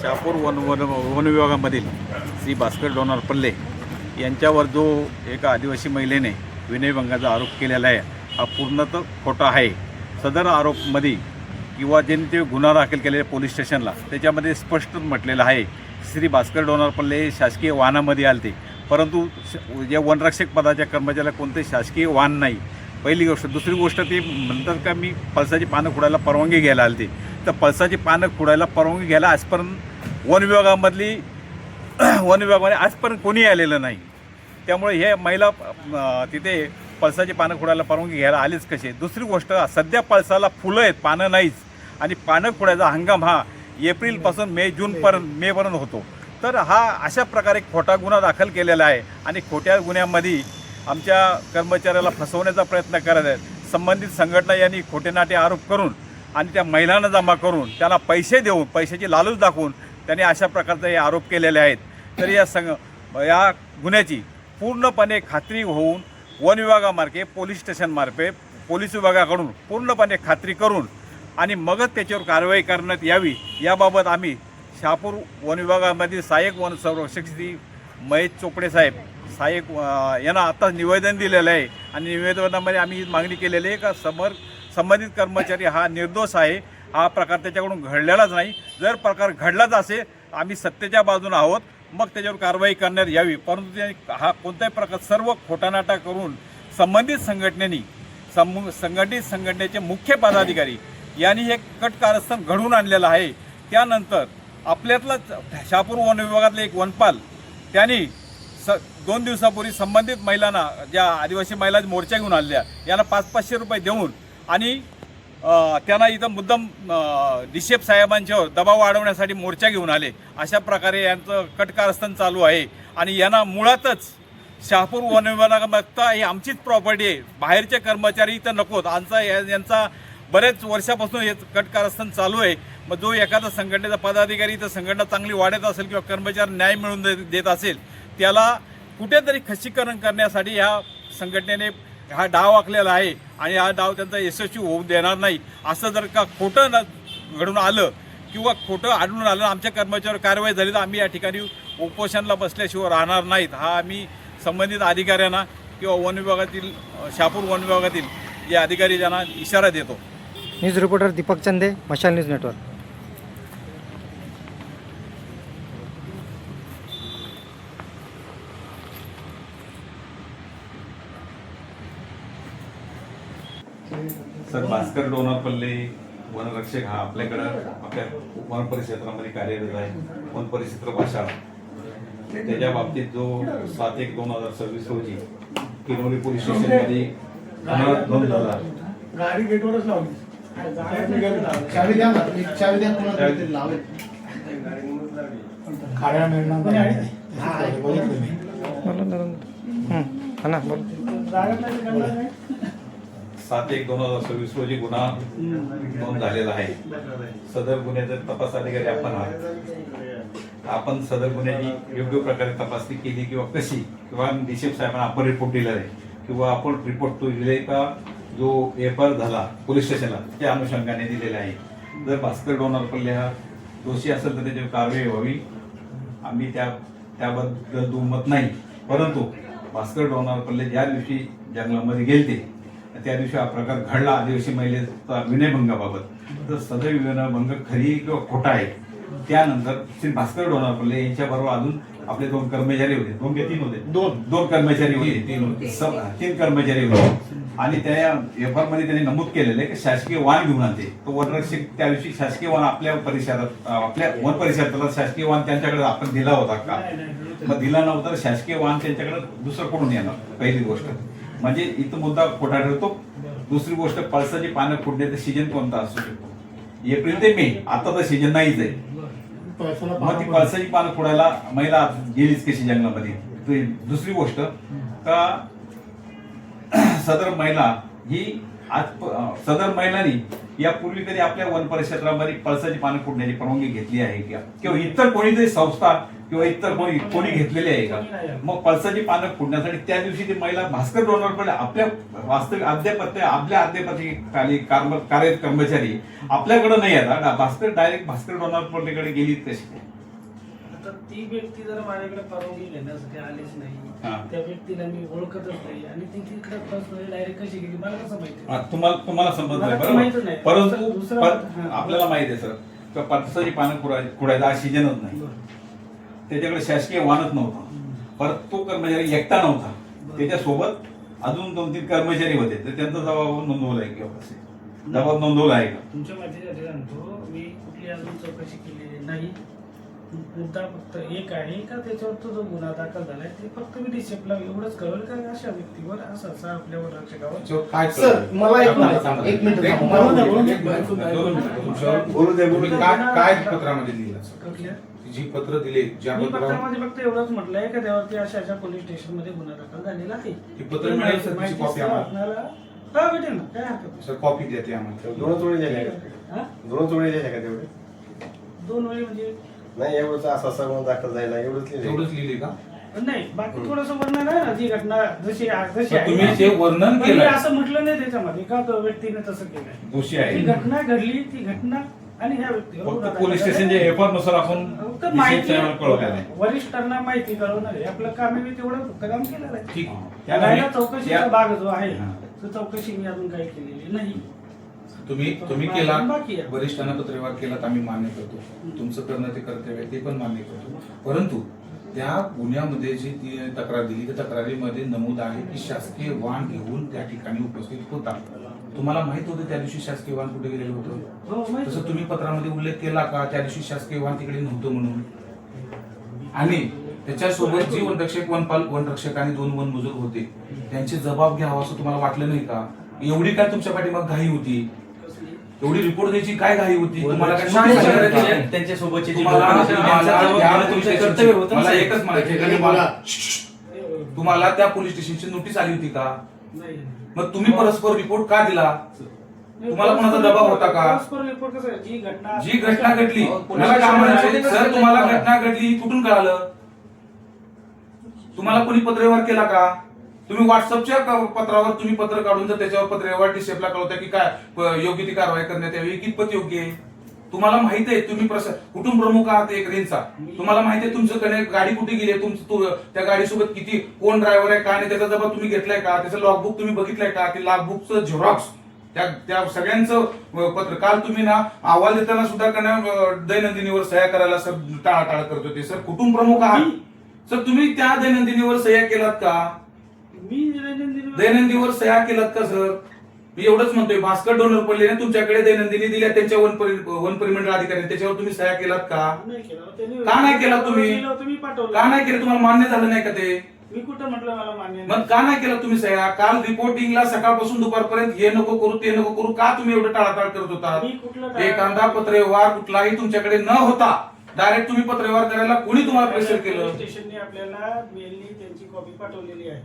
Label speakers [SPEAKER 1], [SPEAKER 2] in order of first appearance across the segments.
[SPEAKER 1] Shahapur one विभागामधील Shri Bhaskar डोनारपल्ले यांच्यावर जो एका आदिवासी महिलेने विनयभंगाचा आरोप केलेला आहे हा पूर्णतः खोटा आहे. सदर आरोपमध्ये किंवा ज्यांनी ते गुन्हा दाखल केलेला पोलीस स्टेशनला त्याच्यामध्ये स्पष्ट म्हटलेलं आहे श्री भास्कर डोनारपल्ले शासकीय वाहनामध्ये आलते, परंतु या वनरक्षक पदाच्या कर्मचाऱ्याला कोणते शासकीय वाहन नाही. पहिली गोष्ट. दुसरी गोष्ट ते म्हणतात का मी पळसाची पानं खुडायला परवानगी घ्यायला आलते, तर पळसाची पानं खुडायला परवानगी घ्यायला आजपर्यंत वन विभागामध्ये आजपर्यंत कोणी आलेलं नाही. त्यामुळे हे महिला तिथे पळसाची पानं खुडायला परवानगी घ्यायला आलीच कसे. दुसरी गोष्ट सध्या पळसाला फुलं आहेत, पानं नाहीच, आणि पानं खुडायचा हंगाम हा एप्रिलपासून मेपर्यंत होतो. तर हा अशा प्रकारे खोटा गुन्हा दाखल केलेला आहे आणि खोट्या गुन्ह्यामध्ये आमच्या कर्मचाऱ्याला फसवण्याचा प्रयत्न करत आहेत. संबंधित संघटना यांनी खोटे नाटे आरोप करून आणि त्या महिलांना जमा करून त्यांना पैसे देऊन पैशाची लालूच दाखवून त्यांनी अशा प्रकारचे हे आरोप केलेले आहेत. तर या गुन्ह्याची पूर्णपणे खात्री होऊन वन विभागामार्फे पोलीस स्टेशनमार्फे पोलीस विभागाकडून पूर्णपणे खात्री करून आणि मगच त्याच्यावर कारवाई करण्यात यावी याबाबत आम्ही शहापूर वन विभागामधील सहाय्यक वन संरक्षक श्री महेश चोपडे साहेब यांना आता निवेदन दिलेलं आहे आणि निवेदनामध्ये आम्ही मागणी केलेली आहे का संबंधित कर्मचारी हा निर्दोष आहे, हा प्रकार त्याच्याकडून घडलेलाच नाही. जर प्रकार घडलाच असेल आम्ही सत्तेच्या बाजूने आहोत, मग त्याच्यावर कारवाई करण्यात यावी. परंतु हा कोणत्याही प्रकार सर्व खोटानाटा करून संबंधित संघटनेचे मुख्य पदाधिकारी यांनी हे कट कारस्थान घडवून आणलेलं आहे. त्यानंतर आपल्यातलाच शहापूर वन विभागातले एक वनपाल त्यांनी 2 दिवसापूर्वी संबंधित महिलांना, ज्या आदिवासी महिला मोर्चा घेऊन आलेल्या, यांना 500-500 रुपये देऊन आणि त्यांना इथं मुद्दाम डिशेप साहेबांच्यावर दबाव वाढवण्यासाठी मोर्चा घेऊन आले. अशा प्रकारे यांचं कटकारस्थान चालू आहे आणि यांना मुळातच शहापूर वन विभाग बघता ही आमचीच प्रॉपर्टी आहे, बाहेरचे कर्मचारी इथं नकोत. यांचा बरेच वर्षापासून हे कटकारस्थान चालू आहे. मग जो एखादा संघटनेचा पदाधिकारी इथं संघटना चांगली वाढत असेल किंवा कर्मचारी न्याय मिळवून देत असेल, त्याला कुठेतरी खच्चीकरण करण्यासाठी ह्या संघटनेने हा डाव आखलेला आहे आणि हा डाव त्यांचा यशस्वी होऊ देणार नाही. असं जर का खोटं घडून आलं किंवा खोटं आढळून आलं, आमच्या कर्मचाऱ्यावर कारवाई झाली तर आम्ही या ठिकाणी उपोषणाला बसल्याशिवाय राहणार नाहीत. हा आम्ही संबंधित अधिकाऱ्यांना किंवा वन विभागातील शहापूर वन विभागातील जे अधिकारी ज्यांना इशारा देतो.
[SPEAKER 2] न्यूज रिपोर्टर दीपक चंदे, मशाल न्यूज नेटवर्क.
[SPEAKER 1] सर, भास्कर डोनारपल्ले वनरक्षक हा आपल्याकडं आपल्या वन परिक्षेत्रामध्ये कार्यरत आहे. वन परिक्षेत्र भाषा त्याच्या बाबतीत जो 7/1/2026 रोजी किनोली पोलीस स्टेशनमध्ये गुन्हा नोंद झाला.
[SPEAKER 3] गाडी गेटवरच लावली. चावी द्या ना, चावी द्या कोणाला तरी लावेल. खाड्या मिळणार नाही.
[SPEAKER 2] ना बोल.
[SPEAKER 1] 7/1/2026 रोजी गुन्हा नोंद झालेला आहे. सदर गुन्ह्याचा तपास अधिकारी आपण सदर गुन्ह्याची योग्य प्रकारे तपासणी केली किंवा कशी, किंवा डिशेप साहेबांना आपण रिपोर्ट दिला आहे किंवा आपण रिपोर्ट तो दिले का जो एफआर झाला पोलीस स्टेशनला त्या अनुषंगाने दिलेला आहे. जर भास्कर डोनारपल्ले हा दोषी असेल तर त्याच्यावर कारवाई व्हावी, आम्ही त्याबद्दल दुमत नाही. परंतु भास्कर डोनारपल्ले ज्या दिवशी जंगलामध्ये गेलते त्या दिवशी हा प्रकार घडला आदिवासी महिलेचा विनयभंगाबाबत, तर सदर विनयभंग खरी किंवा खोटा आहे. त्यानंतर श्री भास्कर डोनारपल्ले यांच्याबरोबर अजून आपले 2 कर्मचारी होते. 2 की 3 होते? 2 कर्मचारी होते. 3 कर्मचारी होते आणि त्या एफआर मध्ये त्यांनी नमूद केलेलं आहे की शासकीय वाहन घेऊन आणते. तो वनरक्षक त्या दिवशी शासकीय वाहन आपल्या वन परिसराला शासकीय वाहन त्यांच्याकडे आपण दिला होता का? मग दिला नव्हता, शासकीय वाहन त्यांच्याकडे दुसरं कोणून येणार? पहिली गोष्ट म्हणजे इथं मुद्दा खोटा ठरतो. दुसरी गोष्ट, पळसाची पानं फुटण्याचा सीजन कोणता असू शकतो? एप्रिल ते मे. आता तर सीजन नाहीच आहे. मग ती पळसाची पानं फोडायला महिला गेलीच कशी जंगलामध्ये? दुसरी गोष्ट का सदर महिला ही आज सदर महिलांनी यापूर्वी कधी आपल्या वन परिक्षेत्रामध्ये पळसाची पानं फोडण्याची परवानगी घेतली आहे का, किंवा इतर कोणीतरी संस्था किंवा इतर कोणी घेतलेली आहे का? मग पळसाची पानं फोडण्यासाठी त्या दिवशी ती महिला भास्कर डोनरकडे आपल्या वास्तविक आपल्या खाली कार्यरत कर्मचारी आपल्याकडे नाही आहेत, डायरेक्ट भास्कर डोनरकडे गेली कशी?
[SPEAKER 4] आता ती व्यक्ती जर माझ्याकडे परवानगी घेण्यासाठी आलीच
[SPEAKER 1] हा.
[SPEAKER 4] नाही, त्या व्यक्तीला मी ओळखतच नाही आणि ती तिकडे पर्सनली डायरेक्ट कशी गेली मला कसं माहिती?
[SPEAKER 1] तुम्हाला समजत
[SPEAKER 4] मला
[SPEAKER 1] नाही
[SPEAKER 4] तर माहितच
[SPEAKER 1] बरोबर,
[SPEAKER 4] नाही.
[SPEAKER 1] परंतु
[SPEAKER 4] दुसरं-
[SPEAKER 1] आपल्याला माहिती आहे सर का पळसाची पानं खुडायचा हा सीजनच नाही, त्याच्याकडे शासकीय वाहनच नव्हता, परत तो कर्मचारी एकटा नव्हता, त्याच्यासोबत अजून 2-3 कर्मचारी होते, तर त्यांचा जबाब नोंदवला आहे किंवा कसे जबाब नोंदवला आहे का?
[SPEAKER 4] तुमच्या माहितीसाठी सांगतो, मी कुठली अजून चौकशी केलेली नाही. मुद्दा फक्त एक आहे का त्याच्यावर तो जो गुन्हा दाखल झालाय ते फक्त मी डिसेप्टला एवढंच कळवलं का अशा व्यक्तीवर असं आपल्यावर रक्षकावर
[SPEAKER 5] काय
[SPEAKER 3] सर मला एक मिनिट थांबा.
[SPEAKER 5] काय पत्रामध्ये लिहिलं सर?
[SPEAKER 4] कुठल्या?
[SPEAKER 5] जी पत्र दिले ज्या
[SPEAKER 4] मी
[SPEAKER 5] पत्रावर
[SPEAKER 4] पत्रामध्ये फक्त एवढंच म्हटलंय का त्यावरती अशा पोलीस स्टेशन मध्ये गुन्हा दाखल झालेला आहे.
[SPEAKER 5] ती पत्र मिळेल सर, त्याची कॉपी आम्हाला.
[SPEAKER 4] आपल्याला हा भेटेल ना, काय हरकत नाही.
[SPEAKER 5] सर कॉपी देते आम्हाला.
[SPEAKER 6] दोन चोळी झाल्या का?
[SPEAKER 4] हा?
[SPEAKER 6] दोन चोळी झाल्या का तेवढे?
[SPEAKER 4] 2 वेळी म्हणजे
[SPEAKER 6] नाही एवढंच असा गुन्हा दाखल झाला एवढंच लिहिलंय.
[SPEAKER 5] एवढंच लिहिले का?
[SPEAKER 4] नाही, बाकी थोडंसं वर्णन आहे ना, जी घटना जशी जशी
[SPEAKER 5] पण तुम्ही जे वर्णन
[SPEAKER 4] पण मी
[SPEAKER 5] केलं
[SPEAKER 4] असं म्हटलं नाही त्याच्यामध्ये का तो व्यक्तीने तसं केलंय.
[SPEAKER 1] दोषी
[SPEAKER 4] ती
[SPEAKER 1] आहे
[SPEAKER 4] घटना घडली, ती घटना आणि ह्या व्यक्तीवर गुन्हा
[SPEAKER 1] फक्त
[SPEAKER 4] दाखल
[SPEAKER 1] पोलीस
[SPEAKER 4] झाला.
[SPEAKER 1] स्टेशनच्या एफआर नुसार आपण
[SPEAKER 4] फक्त
[SPEAKER 1] DCI
[SPEAKER 4] माहिती
[SPEAKER 1] चॅनल कळवलेलं आहे.
[SPEAKER 4] वरिष्ठांना माहिती कळवणार आहे आपलं काम आहे. मी तेवढं फक्त काम केलेलं आहे.
[SPEAKER 5] ठीक.
[SPEAKER 4] त्याला चौकशीचा भाग जो आहे
[SPEAKER 1] हा.
[SPEAKER 4] तो चौकशी मी अजून काही केलेली नाही.
[SPEAKER 5] तुम्ही केला,
[SPEAKER 4] बाकी आहे.
[SPEAKER 5] वरिष्ठांना पत्रव्यवहार केला तर आम्ही मान्य करतो, तुमचं करणं ते कर्तव्य आहे, ते पण मान्य करतो. परंतु त्या गुन्ह्यामध्ये जी ती तक्रार दिली त्या तक्रारीमध्ये नमूद आहे की शासकीय वाहन घेऊन त्या ठिकाणी उपस्थित होता. तुम्हाला माहित होतं त्या दिवशी शासकीय वाहन कुठे गेलेलं होतं?
[SPEAKER 4] हो, माहिती.
[SPEAKER 5] तसं तुम्ही पत्रामध्ये उल्लेख केला का त्या दिवशी शासकीय वाहन तिकडे नव्हतं म्हणून? आणि त्याच्यासोबत जी वनरक्षक आणि 2 वनमजूर होते त्यांचे जबाब घ्यावा असं तुम्हाला वाटलं नाही का? एवढी काय तुमच्या पाठीमाग घाई होती?
[SPEAKER 4] कसली?
[SPEAKER 5] एवढी रिपोर्ट द्यायची काय घाई होती? तुम्हाला काय नोटीस आली का?
[SPEAKER 7] त्यांच्या सोबतचे
[SPEAKER 5] तुम्हाला मला एकच म्हणायचं तुम्हाला त्या पोलीस स्टेशनची नोटीस आली होती का?
[SPEAKER 4] नाही.
[SPEAKER 5] मग तुम्ही परस्पर रिपोर्ट का दिला? तुम्हाला कोणाचा दबाव होता का?
[SPEAKER 4] परस्पर रिपोर्ट कसं आहे?
[SPEAKER 5] जी घटना घडली मला काय म्हणायचं सर, तुम्हाला घटना घडली कुठून कळालं? तुम्हाला कोणी पत्रव्यवहार केला का? तुम्ही व्हॉट्सअपच्या पत्रावर तुम्ही पत्र काढून जर त्याच्यावर पत्रव्यवहार डिसेप्टला कळवता की काय योग्य ती कारवाई करण्यात यावी, कितपत योग्य आहे? तुम्हाला माहित आहे तुम्ही कुटुंब प्रमुख आहात एक रेंजचा, तुम्हाला माहिती आहे तुमचं गाडी कुठे गेली, त्या गाडीसोबत किती कोण ड्रायव्हर आहे का आणि त्याचा जबाब तुम्ही घेतलाय का? त्याचं लॉगबुक तुम्ही बघितलंय का? ते लॉगबुकचं झेरॉक्स त्या सगळ्यांचं पत्र काल तुम्ही ना अहवाल देताना सुद्धा दैनंदिनीवर सह्या करायला सर टाळाटाळ करत होते. सर कुटुंब प्रमुख आहात सर, तुम्ही त्या दैनंदिनीवर सह्या केलात का?
[SPEAKER 4] मी
[SPEAKER 5] दैनंदिनीवर सह्या केलात का सर? मी एवढंच म्हणतोय, भास्कर डोनर पडले ना तुमच्याकडे दैनंदिनी दिल्या त्यांच्या वन परिमंडळ अधिकारी, त्याच्यावर तुम्ही सह्या केलात का?
[SPEAKER 4] नाही केलं. त्यांनी
[SPEAKER 5] का नाही केला तुम्ही?
[SPEAKER 4] तुम्ही पाठवलं.
[SPEAKER 5] का नाही केलं? तुम्हाला मान्य झालं नाही का ते?
[SPEAKER 4] मी कुठं म्हटलं मला मान्य
[SPEAKER 5] मग का नाही केलं तुम्ही सह्या? काल रिपोर्टिंगला सकाळपासून दुपारपर्यंत हे नको करू ते नको करू का तुम्ही एवढं टाळाटाळ करत होता?
[SPEAKER 4] मी कुठलं टाळाटाळ-
[SPEAKER 5] एखादा पत्रव्यवहार कुठलाही तुमच्याकडे न होता डायरेक्ट तुम्ही पत्रव्यवहार करायला कोणी तुम्हाला प्रेशर केलं?
[SPEAKER 4] पोलीस स्टेशनने आपल्याला मेलनी त्यांची कॉपी पाठवलेली आहे.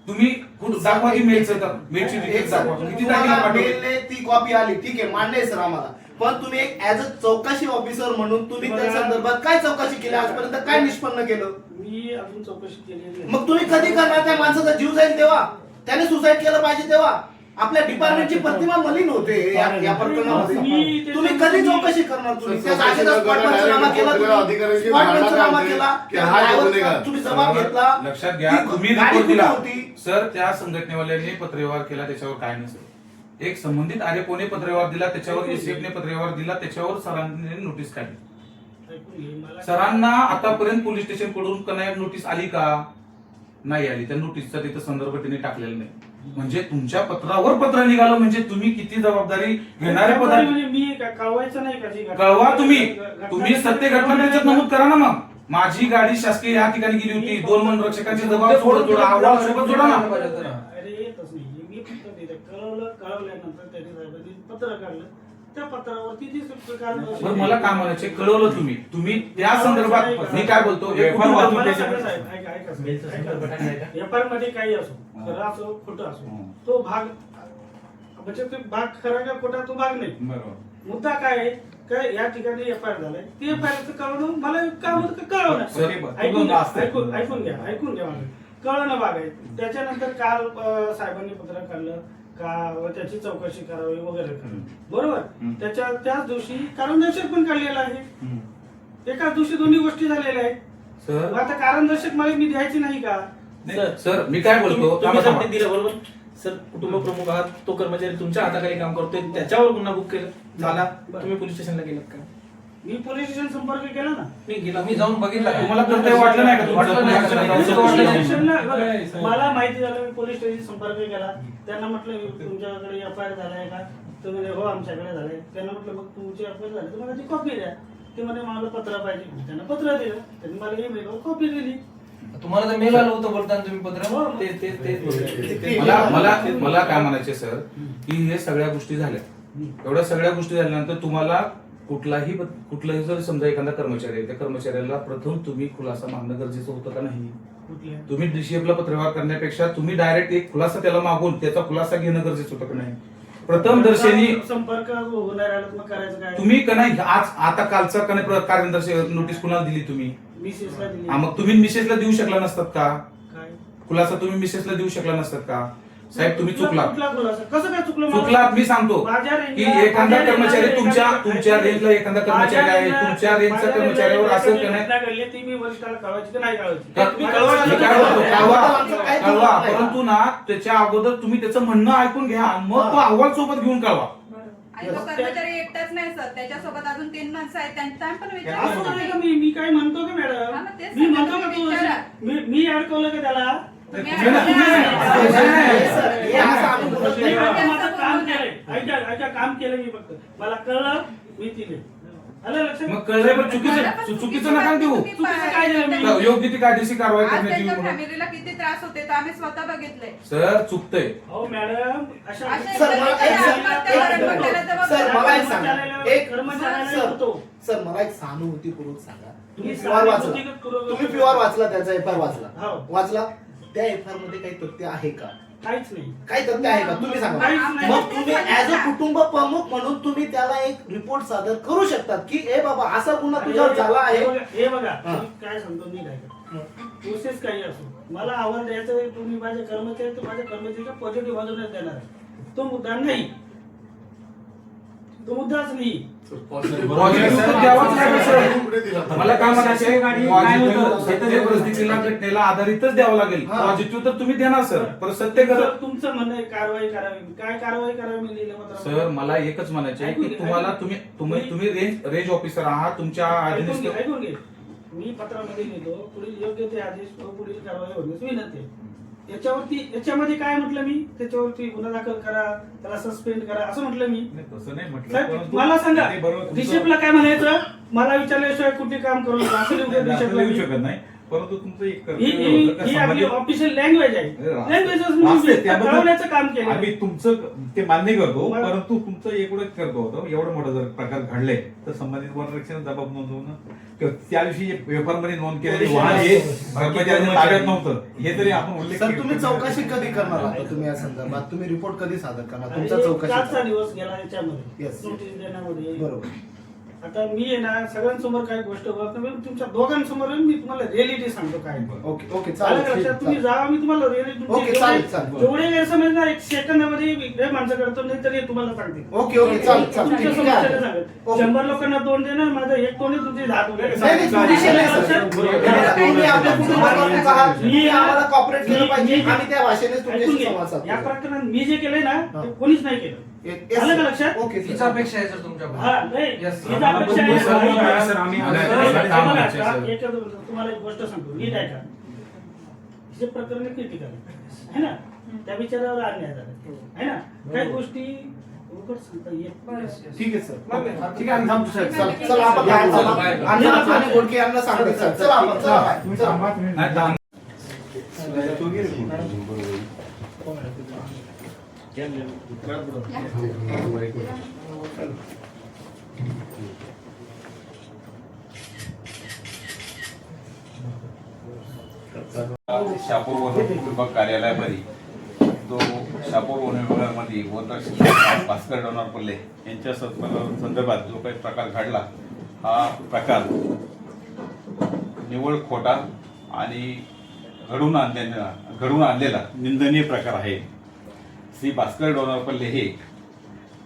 [SPEAKER 5] तुम्ही दाखवा की मेलचं मेलची डिटेल्स दाखवा किती तारखेला पाठवली?
[SPEAKER 3] मेलने ती कॉपी आली, ठीक आहे, मान्य आहे सर आम्हाला. पण तुम्ही एक ऍज अ चौकशी ऑफिसर म्हणून तुम्ही त्या संदर्भात काय चौकशी केली? आजपर्यंत काय निष्पन्न केलं?
[SPEAKER 4] मी अजून चौकशी केलेली आहे.
[SPEAKER 3] मग तुम्ही कधी करणार? त्या माणसाचा जीव जाईल तेव्हा, त्याने सुसाईड केलं पाहिजे तेव्हा. आपल्या डिपार्टमेंटची प्रतिमा मलिन होते या प्रकरणामध्ये. तुम्ही कधी चौकशी करणार? तुम्ही त्या जागेचा स्पॉट पंचनामा केला, स्पॉट पंचनामा केला, तुम्ही जबाब घेतला.
[SPEAKER 5] लक्षात घ्या,
[SPEAKER 3] ती
[SPEAKER 5] तुम्ही
[SPEAKER 3] गाडी
[SPEAKER 5] रिपोर्ट
[SPEAKER 3] कुठे
[SPEAKER 5] दिला
[SPEAKER 3] होती?
[SPEAKER 5] सर, त्या संघटनेवाल्यांनी पत्रव्यवहार केला त्याच्यावर काय नसेल. एक संबंधित आर्यकोने पत्रव्यवहार दिला त्याच्यावर एसीएफने पत्रव्यवहार दिला त्याच्यावर सरांनी नोटीस काढली.
[SPEAKER 4] ऐकून घे, मला-
[SPEAKER 5] सरांना आतापर्यंत पोलीस स्टेशन कडून नोटीस आली का? नाही आली. त्या नोटीसचा तिथं संदर्भ त्यांनी टाकलेला नाही. म्हणजे तुमच्या पत्रावर पत्र निघालं म्हणजे तुम्ही किती जबाबदारी घेणारे पदाधिकारी.
[SPEAKER 4] म्हणजे मी कळवायचं नाही का? जी घटना-
[SPEAKER 5] कळवा तुम्ही
[SPEAKER 4] घटना-
[SPEAKER 5] सत्य घटना त्याच्यात नमूद करा ना. मग माझी गाडी शासकीय या ठिकाणी गेली होती, 2 वनरक्षकांचे जबाब जोडा अहवाल सोबत जोडा ना.
[SPEAKER 4] अरे येतच नाही. मी फक्त तिथे कळवल्यानंतर त्यांनी साहेबांनी पत्र काढलं, त्या पत्रावरती जी
[SPEAKER 5] बरं मला काय म्हणायचे, कळवलं तुम्ही त्या संदर्भात मी काय बोलतो
[SPEAKER 4] एफआर मध्ये काही असो, खरं असो खोटं असो, तो भाग म्हणजे ते भाग खरा का खोटा तो भाग नाही.
[SPEAKER 5] बरोबर.
[SPEAKER 4] मुद्दा काय आहे काय या ठिकाणी एफआयआर झालाय ती एफआयआर कळवणं मला काम होतं का कळवणं.
[SPEAKER 5] सर,
[SPEAKER 4] ऐकून घ्या ऐकून घ्या मला कळवणं भाग आहे. त्याच्यानंतर काल साहेबांनी पत्र काढलं का त्याची चौकशी करावी वगैरे बरोबर. त्याच दिवशी कारण दर्शक पण काढलेलं आहे. एकाच दिवशी दोन्ही गोष्टी झालेल्या आहेत.
[SPEAKER 5] सर
[SPEAKER 4] मग आता कारण दर्शक मला मी द्यायची नाही का.
[SPEAKER 5] सर मी काय बोलतो
[SPEAKER 7] तुम्ही जर दिलं बरोबर सर कुटुंब प्रमुख आहात तो कर्मचारी तुमच्या हाताखाली काम करतोय त्याच्यावर गुन्हा बुक केला झाला तुम्ही पोलीस स्टेशनला गेलात का?
[SPEAKER 4] मी पोलीस स्टेशन संपर्क केला ना.
[SPEAKER 7] मी जाऊन बघितला
[SPEAKER 5] तुम्हाला तर ते वाटलं नाही का
[SPEAKER 7] वाटलं नाही.
[SPEAKER 5] तुमचं
[SPEAKER 4] पोलीस स्टेशनला बघा, मला माहिती झालं मी पोलीस स्टेशन संपर्क केला. त्यांना म्हटलं तुमच्याकडे एफआयआर झालाय का. तर म्हणे हो आमच्याकडे झालाय. त्यांना म्हटलं मग तुमची एफआयआर झाली तर मला ती कॉपी द्या. ते म्हणे मला पत्र पाहिजे. त्यांना पत्र दिलं त्यांनी मला ईमेलवर कॉपी दिली.
[SPEAKER 7] तुम्हाला तर मेल आलं होतं बोलताना तुम्ही पत्र ते
[SPEAKER 5] मला काय म्हणायचे सर की हे सगळ्या गोष्टी झाल्या. एवढ्या सगळ्या गोष्टी झाल्यानंतर तुम्हाला कुठलाही जर समजा एखादा कर्मचारी आहे त्या कर्मचाऱ्याला प्रथम तुम्ही खुलासा मागणं गरजेचं होतं का नाही.
[SPEAKER 4] कुठल्या
[SPEAKER 5] तुम्ही डीसीएफला पत्रव्यवहार करण्यापेक्षा तुम्ही डायरेक्ट एक खुलासा त्याला मागून त्याचा खुलासा घेणं गरजेचं होतं का नाही. प्रथम दर्शनी
[SPEAKER 4] संपर्क होणार आला तर मग करायचं काय.
[SPEAKER 5] तुम्ही का नाही आज आता कालचा का नाही कार्यदर्शक नोटीस कुणाला दिली तुम्ही.
[SPEAKER 4] मिसेसला दिली.
[SPEAKER 5] मग तुम्ही मिसेसला देऊ शकला नसतात का.
[SPEAKER 4] काय
[SPEAKER 5] खुलासा तुम्ही मिसेसला देऊ शकला नसतात का. साहेब तुम्ही चुकला.
[SPEAKER 4] कुठला खुलासा? कसं काय चुकलं मला?
[SPEAKER 5] चुकलात मी सांगतो
[SPEAKER 4] माझ्या
[SPEAKER 5] की
[SPEAKER 4] रेंजला-
[SPEAKER 5] एखादा
[SPEAKER 4] माझ्या
[SPEAKER 5] कर्मचारी
[SPEAKER 4] रेंजला
[SPEAKER 5] तुमच्या रेंजला एखादा कर्मचारी आहे तुमच्या रेंजच्या कर्मचाऱ्यावर असं का नाही.
[SPEAKER 4] घडली ती मी वरिष्ठाला कळवायची की नाही कळवायची.
[SPEAKER 5] तुम्ही
[SPEAKER 4] माझ्या
[SPEAKER 5] कळवा,
[SPEAKER 4] वरिष्ठाला
[SPEAKER 5] काय बोलतो?
[SPEAKER 4] कळवायची.
[SPEAKER 5] कळवा परंतु ना त्याच्या अगोदर तुम्ही त्याचं म्हणणं ऐकून घ्या मग तो अहवाल सोबत घेऊन कळवा.
[SPEAKER 8] आणि तो कर्मचारी एकटाच नाही सर त्याच्यासोबत अजून 3 माणसं आहेत त्यांना पण
[SPEAKER 4] असं
[SPEAKER 8] विचार
[SPEAKER 4] नाही का मी काय म्हणतो का
[SPEAKER 8] हा,
[SPEAKER 4] मॅडम.
[SPEAKER 8] मग तेच
[SPEAKER 4] मी
[SPEAKER 8] सांगा,
[SPEAKER 4] म्हणतो का
[SPEAKER 8] तुम्ही
[SPEAKER 4] तू
[SPEAKER 8] विचारा.
[SPEAKER 4] मी अडकवलं का त्याला.
[SPEAKER 8] तुम्ही
[SPEAKER 5] तुम्ही ना-
[SPEAKER 8] ऐकलं
[SPEAKER 5] नाही,
[SPEAKER 8] नाही.
[SPEAKER 5] नाही.
[SPEAKER 3] हे असं आम्ही बोलत
[SPEAKER 4] मी
[SPEAKER 3] नाही.
[SPEAKER 4] फक्त माझं काम केलंय. ऐका काम केलं मी फक्त. मला कळलं मी दिले. आलं लक्षात.
[SPEAKER 5] मग कळलंय पण चुकीचं नका देऊ.
[SPEAKER 4] चुकीचं काय झालं मी?
[SPEAKER 5] योग्य ती कायदेशीर कारवाई
[SPEAKER 8] आज
[SPEAKER 5] करण्यात
[SPEAKER 8] त्यांच्या
[SPEAKER 5] येईल म्हणून.
[SPEAKER 8] फॅमिलीला किती त्रास होते तर आम्ही स्वतः बघितले.
[SPEAKER 5] सर चुकतंय.
[SPEAKER 4] हो मॅडम अशा
[SPEAKER 8] अशा
[SPEAKER 3] सर, मला एक सर, मला एक सांगा.
[SPEAKER 4] कर्मचाऱ्याला
[SPEAKER 3] सर,
[SPEAKER 4] होतो.
[SPEAKER 3] सर मला एक सहानुभूतीपूर्वक सांगा. तुम्ही
[SPEAKER 4] मी
[SPEAKER 3] पिवार वाचला.
[SPEAKER 4] सहानुभूतीपूर्वक-
[SPEAKER 3] तुम्ही पिवार वाचला त्याचा एफआयआर वाचला.
[SPEAKER 4] हो.
[SPEAKER 3] वाचला त्या एफआयआर मध्ये काही तथ्य आहे का.
[SPEAKER 4] काहीच नाही.
[SPEAKER 3] काही तथ्य आहे का तुम्ही सांगा.
[SPEAKER 4] काहीच नाही.
[SPEAKER 3] मग तुम्ही ऍज अ कुटुंब प्रमुख म्हणून तुम्ही त्याला एक रिपोर्ट सादर करू शकतात की ए बाबा असा गुन्हा तुझ्यावर झाला आहे.
[SPEAKER 4] हे बघा
[SPEAKER 3] हा.
[SPEAKER 4] मी काय सांगतो मी काय प्रोसेस काही असो मला आव्हान द्यायचं आहे. तुम्ही माझे कर्मचारी तर माझ्या कर्मचाऱ्याच्या पॉझिटिव्ह बाजूने देणार आहे. तो मुद्दा नाही. तो मुद्दाच नाही.
[SPEAKER 5] Positive तर द्यावाच लागेल सर. मला काय म्हणायचंय सत्य परिस्थितीला घटनेला आधारितच द्यावं लागेल.
[SPEAKER 3] हा.
[SPEAKER 5] पॉझिटिव्ह तर तुम्ही देणार सर पण सत्य खरं.
[SPEAKER 4] सर, तुमचं म्हणणं आहे कारवाई करावी. काय कारवाई करावी मी लिहिलं पत्रामध्ये?
[SPEAKER 5] सर मला एकच म्हणायचं आहे की तुम्हाला तुम्ही रेंज ऑफिसर आहात तुमच्या
[SPEAKER 4] ऐकून घे. मी पत्रामध्ये लिहितो पुढील योग्य ते आदेश व पुढील कारवाई होण्यास विनंती आहे. याच्यामध्ये काय म्हटलं मी त्याच्यावरती गुन्हा दाखल करा त्याला सस्पेंड करा असं म्हटलं मी.
[SPEAKER 1] तसं नाही म्हटलं.
[SPEAKER 4] साहेब,
[SPEAKER 1] परंतु
[SPEAKER 4] मला सांगा
[SPEAKER 1] ते बरोबर तुमचं-
[SPEAKER 4] रिषभला काय म्हणायचं मला विचारल्याशिवाय कुठे काम करू नका असं लिहून द्या
[SPEAKER 1] असं
[SPEAKER 4] रिषभला
[SPEAKER 1] लिहू
[SPEAKER 4] मी.
[SPEAKER 1] शकत नाही परंतु तुमचं एक
[SPEAKER 4] ही आपली
[SPEAKER 1] संबंधित-
[SPEAKER 4] ऑफिशियल लँग्वेज आहे.
[SPEAKER 1] असते, त्याबद्दल
[SPEAKER 4] कळवण्याचं काम केलं.
[SPEAKER 1] आम्ही तुमचं ते मान्य करतो
[SPEAKER 4] मला-
[SPEAKER 1] परंतु तुमचं एवढंच करतो होतो एवढं मोठं जर प्रकार घडले तर संबंधित वनरक्षण जबाब नोंदवणं किंवा त्या दिवशी पेपर मध्ये नोंद केलेली वाहन हे कर्मचाऱ्यांच्या ताब्यात नव्हतं हे तरी आपण उल्लेख
[SPEAKER 3] सर तुम्ही
[SPEAKER 1] केला.
[SPEAKER 3] चौकशी कधी करणार आता तुम्ही या संदर्भात तुम्ही रिपोर्ट कधी सादर करणार
[SPEAKER 4] आणि
[SPEAKER 3] तुमचा
[SPEAKER 4] कालचा
[SPEAKER 3] चौकशी
[SPEAKER 4] दिवस गेला याच्यामध्ये
[SPEAKER 3] Yes.
[SPEAKER 4] नोटीस देण्यामध्ये.
[SPEAKER 3] बरोबर.
[SPEAKER 4] आता मी आहे ना सगळ्यांसमोर काही गोष्ट बोलत नाही. तुमच्या दोघांसमोर मी तुम्हाला रिअलिटी सांगतो काय.
[SPEAKER 3] ओके ओके
[SPEAKER 4] आलं
[SPEAKER 3] चालेल
[SPEAKER 4] का लक्षात?
[SPEAKER 3] ठीक,
[SPEAKER 4] तुम्ही
[SPEAKER 3] चालेल.
[SPEAKER 4] जावा मी तुम्हाला रिअलिटी
[SPEAKER 3] ओके, चालेल, चालेल.
[SPEAKER 4] जेवढे गैरसमज ना 1 सेकंदामध्ये हे माणसं करतो नाही तरी तुम्हाला सांगते.
[SPEAKER 3] ओके ओके चालेल चालेल
[SPEAKER 4] तुमच्या
[SPEAKER 3] ठीक
[SPEAKER 4] समोरच्याला
[SPEAKER 3] आहे.
[SPEAKER 4] सांगेल.
[SPEAKER 3] ओके.
[SPEAKER 4] 100 लोकांना तोंड देणार माझं एक तोंड आहे, तुमची 10 तोंड आहे.
[SPEAKER 3] नाही, नाही, judicial आहे, सर. तुम्ही आपल्या कुटुंबाप्रमुख आहात. तुम्ही आम्हाला कॉपरेट केलं पाहिजे आणि त्या भाषेने
[SPEAKER 4] ऐकून
[SPEAKER 3] तुमच्याशी
[SPEAKER 4] घे.
[SPEAKER 3] संवाद साधतो.
[SPEAKER 4] या प्रकरणात मी जे केलंय ना ते कोणीच नाही केलं.
[SPEAKER 3] Yes,
[SPEAKER 4] आलं का
[SPEAKER 3] sir.
[SPEAKER 4] लक्षात?
[SPEAKER 3] ओके
[SPEAKER 7] हीच
[SPEAKER 3] सर.
[SPEAKER 7] अपेक्षा आहे सर तुमच्याकडून.
[SPEAKER 4] हा नाही
[SPEAKER 7] Yes.
[SPEAKER 4] हीच अपेक्षा आहे.
[SPEAKER 5] सर, सर, आम्ही-
[SPEAKER 4] बघा,
[SPEAKER 5] आम्ही-
[SPEAKER 4] आता तुम्हाला एक गोष्ट सांगतो नीट ऐका. हे प्रकरण क्रिटिकल आहे ना त्या विचारावर अन्याय झाला आहे ना काही गोष्टी उघड सांगता येत नाही.
[SPEAKER 3] ठीक आहे सर. ठीक आहे थांबतो सर. चला चला आपण बाहेर चला. आणि गोडके यांना सांगतो सर. चला आपण चला बाहेर. चला.
[SPEAKER 5] नाही, दहा-
[SPEAKER 9] शापूर वन विभाग कार्यालयामध्ये
[SPEAKER 1] जो शापूर वन विभागामध्ये वनरक्षक भास्कर डोनारपल्ले यांच्या संदर्भात जो काही प्रकार घडला, हा प्रकार निव्वळ खोटा आणि घडवून आणलेला निंदनीय प्रकार आहे. श्री भास्कर डोनारपल्ले हे